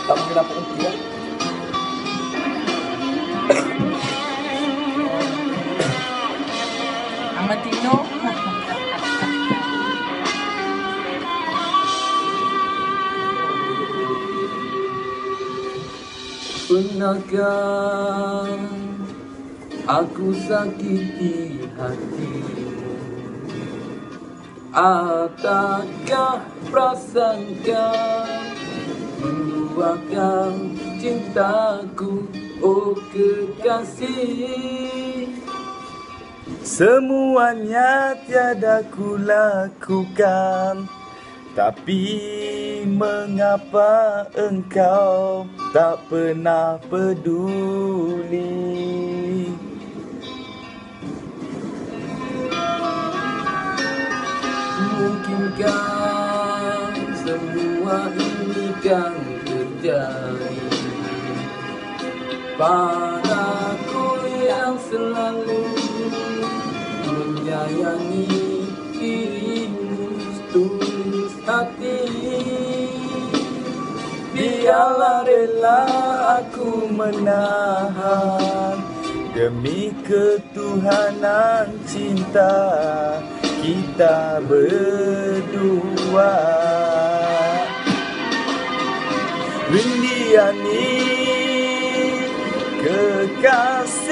Tak boleh dapat kunci lah. Amatino. Pernahkah aku sakiti hatimu? Ataukah prasangka menduakan cintaku, oh kekasih? Semuanya tiada ku lakukan, tapi mengapa engkau tak pernah peduli? Mungkinkah semua ini kan terjadi padaku yang selalu menyayangi dirimu setulus hati? Biarlah rela aku menahan demi ketuhanan cinta kita berdua. Rindiani kekasih